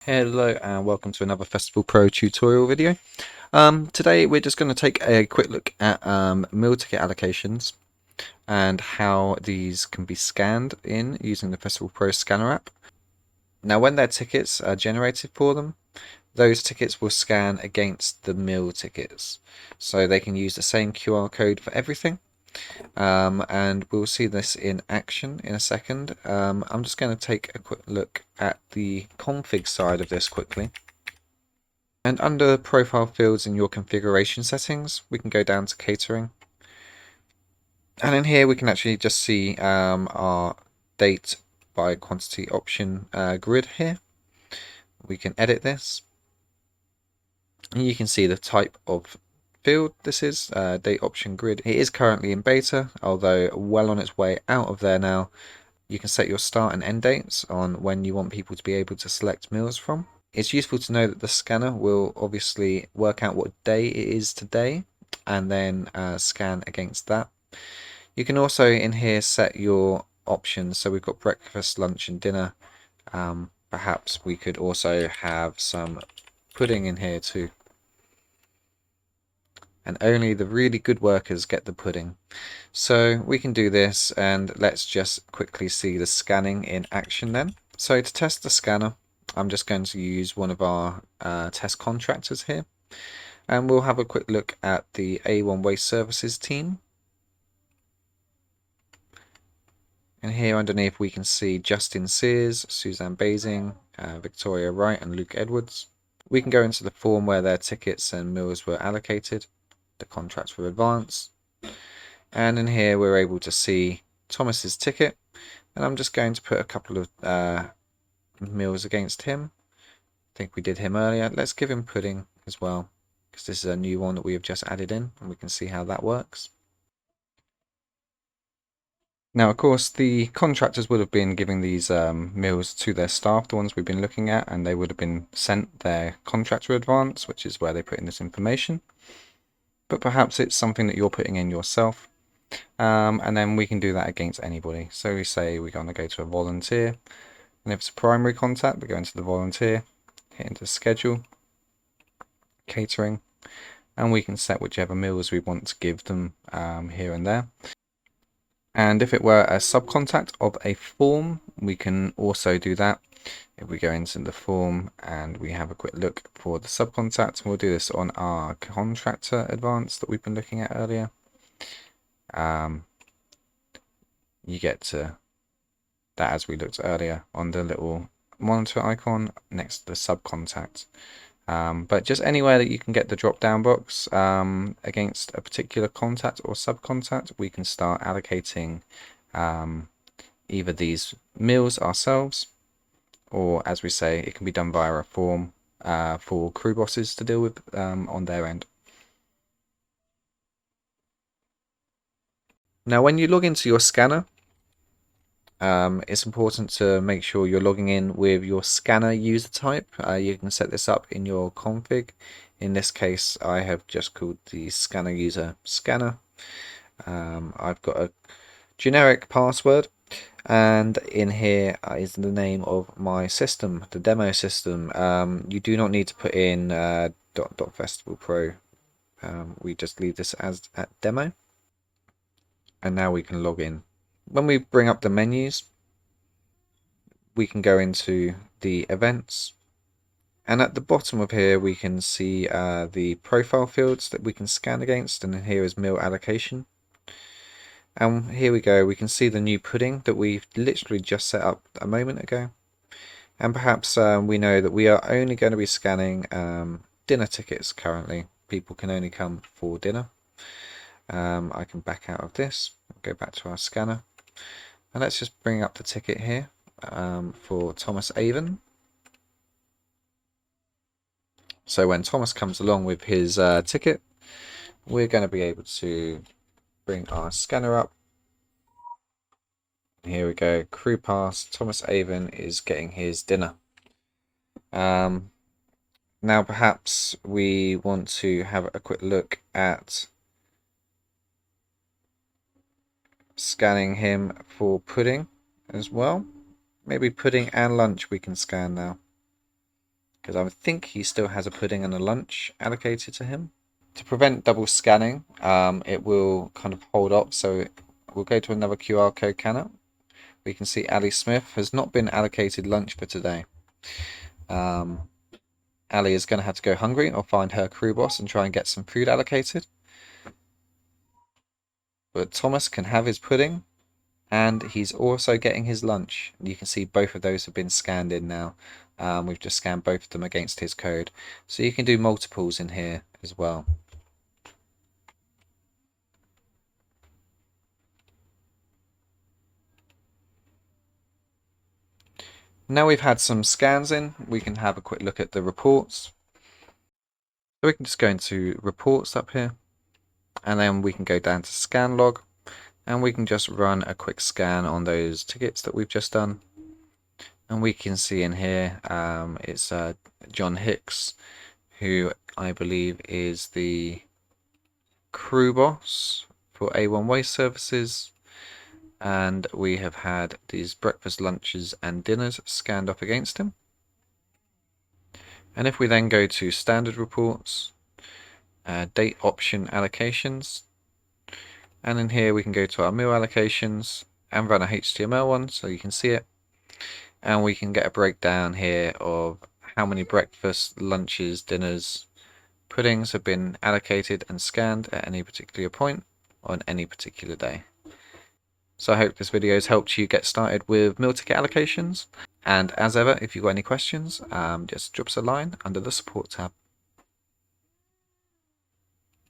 Hello and welcome to another Festival Pro tutorial video. Today we're just going to take a quick look at meal ticket allocations and how these can be scanned in using the Festival Pro scanner app. Now when their tickets are generated for them, those tickets will scan against the meal tickets. So they can use the same QR code for everything. And we'll see this in action in a second. I'm just going to take a quick look at the config side of this quickly. And under profile fields in your configuration settings, we can go down to catering. And in here we can actually just see our date by quantity option grid here. We can edit this. And you can see the type of field this is, date option grid. It is currently in beta, although well on its way out of there now. You can set your start and end dates on when you want people to be able to select meals from. It's useful to know that the scanner will obviously work out what day it is today and then scan against that. You can also in here set your options. So we've got breakfast, lunch and dinner. Perhaps we could also have some pudding in here too. And only the really good workers get the pudding. So we can do this, and let's just quickly see the scanning in action then. So to test the scanner, I'm just going to use one of our test contractors here, and we'll have a quick look at the A1 Waste Services team. And here underneath we can see Justin Sears, Suzanne Basing, Victoria Wright and Luke Edwards. We can go into the form where their tickets and meals were allocated, the contracts were advanced, and in here we're able to see Thomas's ticket, and I'm just going to put a couple of meals against him. I think we did him earlier. Let's give him pudding as well, because this is a new one that we have just added in, and we can see how that works. Now, of course, the contractors would have been giving these meals to their staff, the ones we've been looking at, and they would have been sent their contractor advance, which is where they put in this information. But perhaps it's something that you're putting in yourself, and then we can do that against anybody. So we say we're going to go to a volunteer, and if it's a primary contact, we go into the volunteer, hit into schedule, catering, and we can set whichever meals we want to give them here and there. And if it were a subcontact of a form, we can also do that. If we go into the form and we have a quick look for the subcontact, we'll do this on our contractor advance that we've been looking at earlier. You get to that as we looked earlier on the little monitor icon next to the subcontact. But just anywhere that you can get the drop down box against a particular contact or subcontact, we can start allocating either these meals ourselves, or as we say, it can be done via a form for crew bosses to deal with on their end. Now when you log into your scanner, it's important to make sure you're logging in with your scanner user type. You can set this up in your config. In this case, I have just called the scanner user scanner. I've got a generic password, and in here is the name of my system, the demo system. You do not need to put in .festival pro. We just leave this as at demo, and now we can log in. When we bring up the menus, we can go into the events, and at the bottom of here we can see the profile fields that we can scan against, and here is meal allocation. And here we go, we can see the new pudding that we've literally just set up a moment ago. And perhaps we know that we are only going to be scanning dinner tickets currently. People can only come for dinner. I can back out of this, go back to our scanner, and let's just bring up the ticket here for Thomas Avon. So when Thomas comes along with his ticket, we're going to be able to bring our scanner up. Here we go, crew pass, Thomas Avon is getting his dinner. Now perhaps we want to have a quick look at scanning him for pudding as well. Maybe pudding and lunch we can scan now. because I think he still has a pudding and a lunch allocated to him. To prevent double scanning, it will kind of hold up, so we'll go to another QR code scanner. We can see Ali Smith has not been allocated lunch for today. Ali is going to have to go hungry or find her crew boss and try and get some food allocated. But Thomas can have his pudding, and he's also getting his lunch. You can see both of those have been scanned in now. We've just scanned both of them against his code. So you can do multiples in here as well. Now we've had some scans in, we can have a quick look at the reports. So we can just go into reports up here, and then we can go down to scan log, and we can just run a quick scan on those tickets that we've just done. And we can see in here it's John Hicks, who I believe is the crew boss for A1 Waste Services. And we have had these breakfast, lunches and dinners scanned up against him. And if we then go to standard reports, date option allocations, and in here we can go to our meal allocations and run a HTML one so you can see it, and we can get a breakdown here of how many breakfasts, lunches, dinners, puddings have been allocated and scanned at any particular point on any particular day. So I hope this video has helped you get started with meal ticket allocations, and as ever, if you've got any questions, just drop us a line under the support tab.